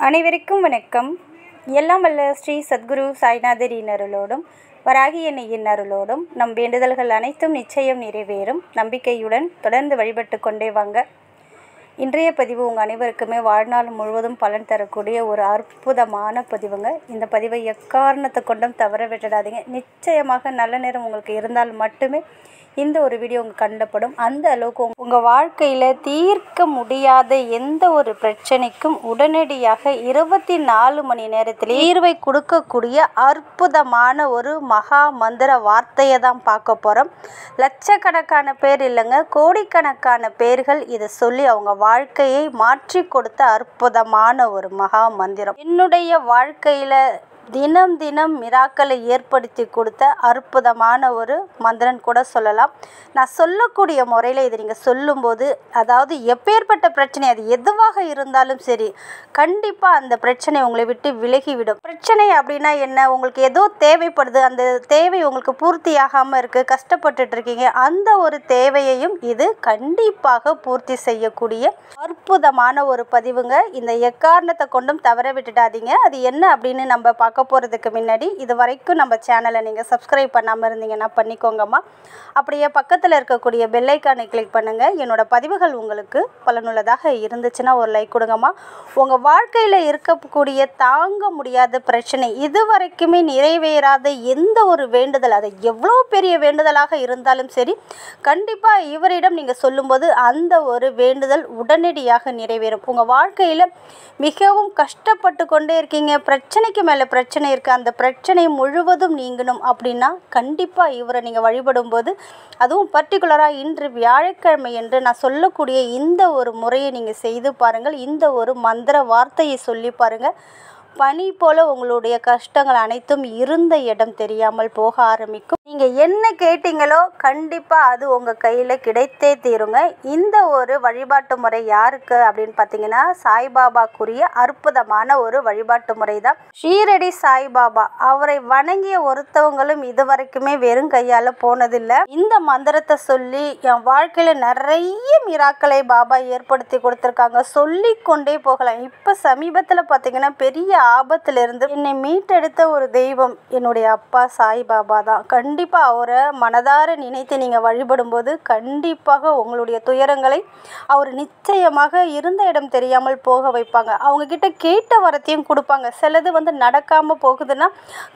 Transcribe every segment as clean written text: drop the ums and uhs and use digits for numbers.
அனைவருக்கும் வணக்கம். எல்லாம் வல்ல ஸ்ரீ சத்குரு சாய்நாதரின் அருளோடும் வராகி அன்னையின் அருளோடும் நம் வேண்டுதல்கள் அனைத்தும் நிச்சயம் நிறைவேறும் நம்பிக்கையுடன் தொடர்ந்து வழிபட்டு கொண்டே வாங்க. இன்றைய பதிவு உங்கள் அனைவருக்குமே வாழ்நாள் முழுவதும் பலன் தரக்கூடிய ஒரு அற்புதமான பதிவுங்க. இந்த பதிவை எக்காரணத்தை கொண்டும் தவற விட்டுடாதீங்க. நிச்சயமாக நல்ல நேரம் உங்களுக்கு இருந்தால் மட்டுமே இந்த ஒரு வீடியோ உங்களுக்கு கண்டப்படும். அந்த அளவுக்கு உங்கள் வாழ்க்கையில் தீர்க்க முடியாத எந்த ஒரு பிரச்சனைக்கும் உடனடியாக 24 மணி நேரத்தில் தீர்வை கொடுக்கக்கூடிய அற்புதமான ஒரு மகா மந்திர வார்த்தையை தான் பார்க்க போகிறோம். லட்சக்கணக்கான பேர் இல்லைங்க, கோடிக்கணக்கான பேர்கள் இதை சொல்லி அவங்க வாழ்க்கையை மாற்றி கொடுத்த அற்புதமான ஒரு மகா மந்திரம். என்னுடைய வாழ்க்கையில் தினம் தினம் மிராக்களை ஏற்படுத்தி கொடுத்த அற்புதமான ஒரு மந்திரன் கூட சொல்லலாம். நான் சொல்லக்கூடிய முறையில் இதை நீங்கள் சொல்லும்போது, அதாவது எப்பேற்பட்ட பிரச்சனை அது எதுவாக இருந்தாலும் சரி, கண்டிப்பாக அந்த பிரச்சனை உங்களை விட்டு விலகிவிடும். பிரச்சனை அப்படின்னா என்ன? உங்களுக்கு ஏதோ தேவைப்படுது, அந்த தேவை உங்களுக்கு பூர்த்தியாகாமல் இருக்குது, கஷ்டப்பட்டுட்டு இருக்கீங்க. அந்த ஒரு தேவையையும் இது கண்டிப்பாக பூர்த்தி செய்யக்கூடிய அற்புதமான ஒரு பதிவுங்க. இந்த எக்காரணத்தை கொண்டும் தவற விட்டுடாதீங்க. அது என்ன அப்படின்னு நம்ம பார்க்க போகிறதுக்கு முன்னாடி இது வரைக்கும் நம்ம சேனலை நீங்கள் சப்ஸ்கிரைப் பண்ணாமல் இருந்தீங்கன்னா பண்ணிக்கோங்கம்மா. அப்படியே பக்கத்தில் இருக்கக்கூடிய பெல் ஐக்கானை கிளிக் பண்ணுங்கள். என்னோட பதிவுகள் உங்களுக்கு பலனுள்ளதாக இருந்துச்சுன்னா ஒரு லைக் கொடுங்கம்மா. உங்கள் வாழ்க்கையில் இருக்கக்கூடிய தாங்க முடியாத பிரச்சனை, இது வரைக்குமே நிறைவேறாத எந்த ஒரு வேண்டுதல், அது எவ்வளோ பெரிய வேண்டுதலாக இருந்தாலும் சரி, கண்டிப்பாக இவரிடம் நீங்கள் சொல்லும்போது அந்த ஒரு வேண்டுதல் உடனடியாக நிறைவேறும். உங்கள் வாழ்க்கையில் மிகவும் கஷ்டப்பட்டு கொண்டே இருக்கீங்க, பிரச்சனைக்கு மேலே பிரச்சனை இருக்குது, அந்த பிரச்சனை முழுவதும் நீங்கணும் அப்படின்னா கண்டிப்பாக இவரை நீங்கள் வழிபடும்போது, அதுவும் பர்டிகுலராக இன்று வியாழக்கிழமை என்று நான் சொல்லக்கூடிய இந்த ஒரு முறையை நீங்கள் செய்து பாருங்கள். இந்த ஒரு மந்திர வார்த்தையை சொல்லி பாருங்கள். பனி போல உங்களுடைய கஷ்டங்கள் அனைத்தும் இருந்த இடம் தெரியாமல் போக ஆரம்பிக்கும். நீங்கள் என்ன கேட்டீங்களோ கண்டிப்பாக அது உங்கள் கையில் கிடைத்தே தீருங்க. இந்த ஒரு வழிபாட்டு முறை யாருக்கு அப்படின்னு பார்த்தீங்கன்னா, சாய்பாபாக்குரிய அற்புதமான ஒரு வழிபாட்டு முறை தான். ஷீரடி சாய்பாபா அவரை வணங்கிய ஒருத்தவங்களும் இதுவரைக்குமே வெறும் கையால் போனதில்லை. இந்த மந்திரத்தை சொல்லி என் வாழ்க்கையில் நிறைய மிராக்களை பாபா ஏற்படுத்தி கொடுத்துருக்காங்க. சொல்லி கொண்டே போகலாம். இப்போ சமீபத்தில் பார்த்தீங்கன்னா பெரிய ஆபத்திலிருந்து என்னை மீட்டெடுத்த ஒரு தெய்வம் என்னுடைய அப்பா சாய்பாபா தான். கண்டிப்பாக அவரை மனதார நினைத்து நீங்கள் வழிபடும்போது கண்டிப்பாக உங்களுடைய துயரங்களை அவர் நிச்சயமாக இருந்த இடம் தெரியாமல் போக வைப்பாங்க. அவங்கக்கிட்ட கேட்ட வரத்தையும் கொடுப்பாங்க. சிலது நடக்காமல் போகுதுன்னா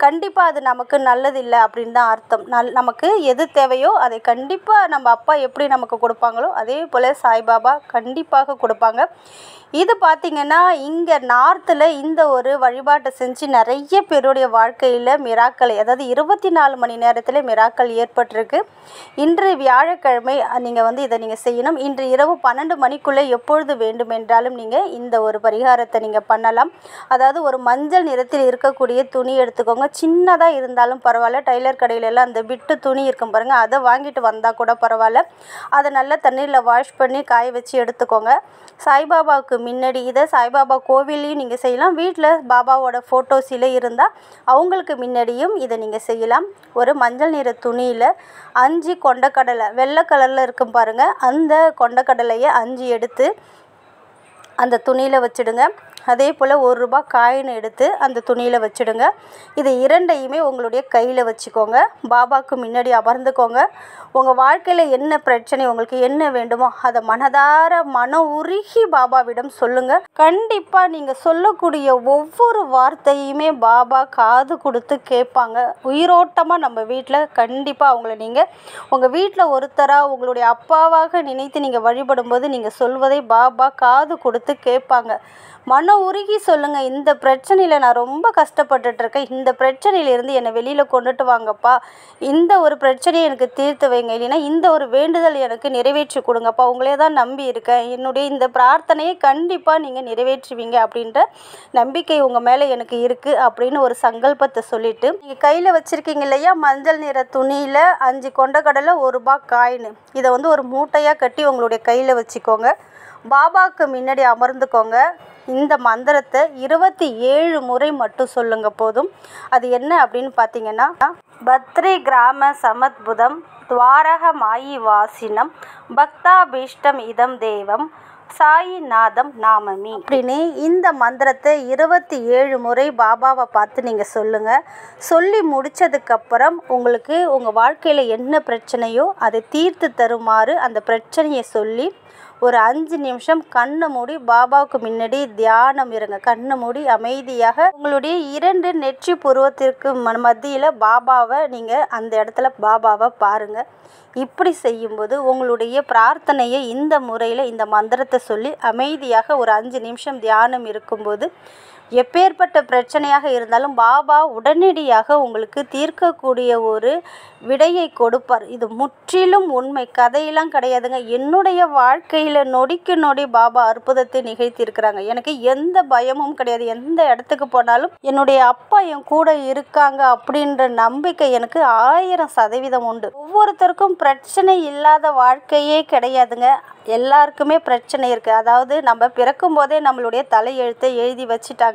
கண்டிப்பாக அது நமக்கு நல்லது இல்லை அப்படின்னு தான் அர்த்தம். நமக்கு எது தேவையோ அதை கண்டிப்பாக நம்ம அப்பா எப்படி நமக்கு கொடுப்பாங்களோ அதே போல் சாய்பாபா கண்டிப்பாக கொடுப்பாங்க. இது பார்த்திங்கன்னா இங்கே நார்த்தில் இந்த ஒரு வழிபாட்டை செஞ்சு நிறைய பேருடைய வாழ்க்கையில் மிராக்கள், அதாவது 24 மணி நேரத்தில் மிராக்கள் ஏற்பட்டிருக்கு. இன்று வியாழக்கிழமை நீங்கள் இதை நீங்கள் செய்யணும். இன்று இரவு 12 மணிக்குள்ளே எப்பொழுது வேண்டுமென்றாலும் நீங்கள் இந்த ஒரு பரிகாரத்தை நீங்கள் பண்ணலாம். அதாவது ஒரு மஞ்சள் நிறத்தில் இருக்கக்கூடிய துணி எடுத்துக்கோங்க. சின்னதாக இருந்தாலும் பரவாயில்ல. டைலர் கடையிலெல்லாம் அந்த விட்டு துணி இருக்கும் பாருங்கள், அதை வாங்கிட்டு வந்தால் கூட பரவாயில்ல. அதை நல்லா தண்ணீரில் வாஷ் பண்ணி காய வச்சு எடுத்துக்கோங்க. சாய்பாபாவுக்கு முன்னாடி இதை சாய்பாபா கோவிலையும் நீங்கள் செய்யலாம். வீட்டில் பாபாவோட ஃபோட்டோ சிலை இருந்தால் அவங்களுக்கு முன்னாடியும் இதை நீங்கள் செய்யலாம். ஒரு மஞ்சள் நிற துணியில் 5 கொண்டக்கடலை, வெள்ளை கலரில் இருக்கும் பாருங்கள், அந்த கொண்டக்கடலையை 5 எடுத்து அந்த துணியில் வச்சுடுங்க. அதே போல் ₹1 காயின் எடுத்து அந்த துணியில் வச்சுடுங்க. இது இரண்டையுமே உங்களுடைய கையில் வச்சுக்கோங்க. பாபாவுக்கு முன்னாடி அமர்ந்துக்கோங்க. உங்கள் வாழ்க்கையில் என்ன பிரச்சனை, உங்களுக்கு என்ன வேண்டுமோ அதை மனதார மன உருகி பாபாவிடம் சொல்லுங்கள். கண்டிப்பாக நீங்கள் சொல்லக்கூடிய ஒவ்வொரு வார்த்தையுமே பாபா காது கொடுத்து கேட்பாங்க. உயிரோட்டமாக நம்ம வீட்டில் கண்டிப்பாக அவங்கள நீங்கள் உங்கள் வீட்டில் ஒருத்தராக உங்களுடைய அப்பாவாக நினைத்து நீங்கள் வழிபடும்போது நீங்கள் சொல்வதை பாபா காது கொடுத்து கேட்பாங்க. மன உருகி சொல்லுங்கள். இந்த பிரச்சனையில் நான் ரொம்ப கஷ்டப்பட்டுட்ருக்கேன், இந்த பிரச்சனையிலேருந்து என்னை வெளியில் கொண்டுட்டு வாங்கப்பா, இந்த ஒரு பிரச்சனையை எனக்கு தீர்த்து வைங்க, இல்லைன்னா இந்த ஒரு வேண்டுதல் எனக்கு நிறைவேற்றி கொடுங்கப்பா, உங்களே தான் நம்பி இருக்கேன், என்னுடைய இந்த பிரார்த்தனையை கண்டிப்பாக நீங்கள் நிறைவேற்றுவீங்க அப்படின்ற நம்பிக்கை உங்கள் மேலே எனக்கு இருக்குது அப்படின்னு ஒரு சங்கல்பத்தை சொல்லிவிட்டு நீங்கள் கையில் வச்சுருக்கீங்க இல்லையா, மஞ்சள் நிற துணியில் 5 கொண்டக்கடலை ₹1 காயின், இதை ஒரு மூட்டையாக கட்டி உங்களுடைய கையில் வச்சுக்கோங்க. பாபாவுக்கு முன்னாடி அமர்ந்துக்கோங்க. இந்த மந்திரத்தை 27 முறை மட்டும் சொல்லுங்க போதும். அது என்ன அப்படின்னு பார்த்தீங்கன்னா, பத்ரி கிராம சமத்புதம் துவாரக மாயி வாசினம் பக்தாபீஷ்டம் இதம் தேவம் சாயிநாதம் நாமமே அப்படின்னு இந்த மந்திரத்தை 27 முறை பாபாவை பார்த்து நீங்கள் சொல்லுங்கள். சொல்லி முடித்ததுக்கப்புறம் உங்களுக்கு உங்கள் வாழ்க்கையில் என்ன பிரச்சனையோ அதை தீர்த்து தருமாறு அந்த பிரச்சனையை சொல்லி ஒரு 5 நிமிஷம் கண்ணை மூடி பாபாவுக்கு முன்னாடி தியானம் இருங்க. கண்ணை மூடி அமைதியாக உங்களுடைய 2 நெற்றி புருவத்திற்கு மத்தியில் பாபாவை நீங்கள் அந்த இடத்துல பாபாவை பாருங்கள். இப்படி செய்யும்போது உங்களுடைய பிரார்த்தனையை இந்த முறையில் இந்த மந்திரத்தை சொல்லி அமைதியாக ஒரு 5 நிமிஷம் தியானம் இருக்கும்போது எப்பேற்பட்ட பிரச்சனையாக இருந்தாலும் பாபா உடனடியாக உங்களுக்கு தீர்க்கக்கூடிய ஒரு விடையை கொடுப்பார். இது முற்றிலும் உண்மை, கதையெல்லாம் கிடையாதுங்க. என்னுடைய வாழ்க்கையில் நொடிக்கு நொடி பாபா அற்புதத்தை நிகழ்த்தியிருக்கிறாங்க. எனக்கு எந்த பயமும் கிடையாது. எந்த இடத்துக்கு போனாலும் என்னுடைய அப்பா என் கூட இருக்காங்க அப்படின்ற நம்பிக்கை எனக்கு 1000% உண்டு. ஒவ்வொருத்தருக்கும் பிரச்சனை இல்லாத வாழ்க்கையே கிடையாதுங்க. எல்லாருக்குமே பிரச்சனை இருக்குது. அதாவது நம்ம பிறக்கும் போதே நம்மளுடைய தலையெழுத்தை எழுதி வச்சுட்டாங்க.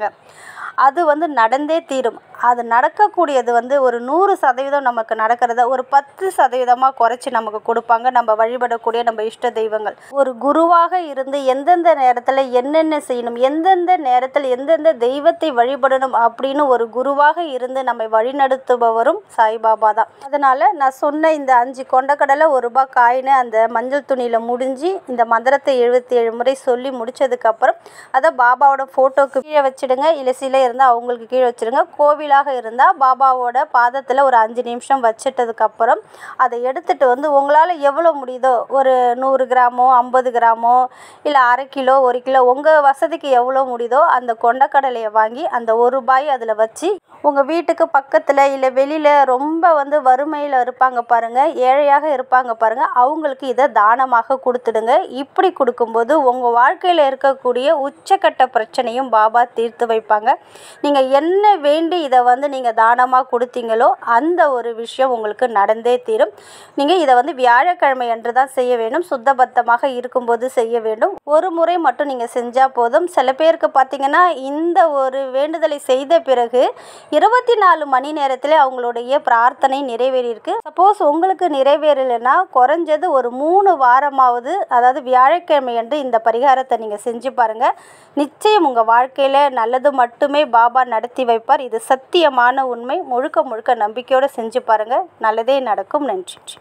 அது நடந்தே தீரும். அது நடக்கக்கூடியது ஒரு 100% நமக்கு நடக்கிறத ஒரு 10% குறைச்சி நமக்கு கொடுப்பாங்க நம்ம வழிபடக்கூடிய நம்ம இஷ்ட தெய்வங்கள். ஒரு குருவாக இருந்து எந்தெந்த நேரத்தில் என்னென்ன செய்யணும், எந்தெந்த நேரத்தில் எந்தெந்த தெய்வத்தை வழிபடணும் அப்படின்னு ஒரு குருவாக இருந்து நம்மை வழிநடத்துபவரும் சாய்பாபா தான். அதனால் நான் சொன்ன இந்த 5 கொண்டக்கடலை ₹1 காயின்னு அந்த மஞ்சள் துணியில் முடிஞ்சு இந்த மந்திரத்தை 77 முறை சொல்லி முடித்ததுக்கப்புறம் அதை பாபாவோட ஃபோட்டோக்கு கீழே வச்சுடுங்க. இல்லை சிலை இருந்தால் அவங்களுக்கு கீழே வச்சுடுங்க. கோவிலாக இருந்தால் பாபாவோட பாதத்தில் ஒரு 5 நிமிஷம் வச்சிட்டதுக்கப்புறம் அதை எடுத்துகிட்டு உங்களால் எவ்வளோ முடியுதோ ஒரு 100 கிராமோ 50 கிராமோ இல்லை அரை கிலோ 1 கிலோ உங்கள் வசதிக்கு எவ்வளோ முடியுதோ அந்த கொண்டக்கடலையை வாங்கி அந்த ₹1 அதில் வச்சு உங்கள் வீட்டுக்கு பக்கத்தில் இல்லை வெளியில் ரொம்ப வறுமையில் இருப்பாங்க பாருங்கள், ஏழையாக இருப்பாங்க பாருங்கள், அவங்களுக்கு இதை தானமாக கொடுத்துடுங்க. இப்படி கொடுக்கும்போது உங்கள் வாழ்க்கையில் இருக்கக்கூடிய உச்சக்கட்ட பிரச்சனையும் பாபா தீர்த்து வைப்பாங்க. நீங்கள் என்ன வேண்டி இதை நீங்கள் தானமாக கொடுத்தீங்களோ அந்த ஒரு விஷயம் உங்களுக்கு நடந்தே தீரும். நீங்கள் இதை வியாழக்கிழமை அன்று தான் செய்ய வேண்டும். சுத்தபத்தமாக இருக்கும்போது செய்ய வேண்டும். ஒரு முறை மட்டும் நீங்கள் செஞ்சால் போதும். சில பேருக்கு பார்த்தீங்கன்னா இந்த ஒரு வேண்டுதலை செய்த பிறகு 24 மணி நேரத்தில் அவங்களுடைய பிரார்த்தனை நிறைவேறியிருக்கு. சப்போஸ் உங்களுக்கு நிறைவேறலைன்னா குறைஞ்சது ஒரு 3 வாரமாவது, அதாவது வியாழக்கிழமை அன்று இந்த பரிகாரத்தை நீங்கள் செஞ்சு பாருங்கள். நிச்சயம் உங்கள் வாழ்க்கையில் நல்லது மட்டுமே பாபா நடத்தி வைப்பார். இது சத்தியமான உண்மை. முழுக்க முழுக்க நம்பிக்கையோடு செஞ்சு பாருங்கள். நல்லதே நடக்கும். நன்றி.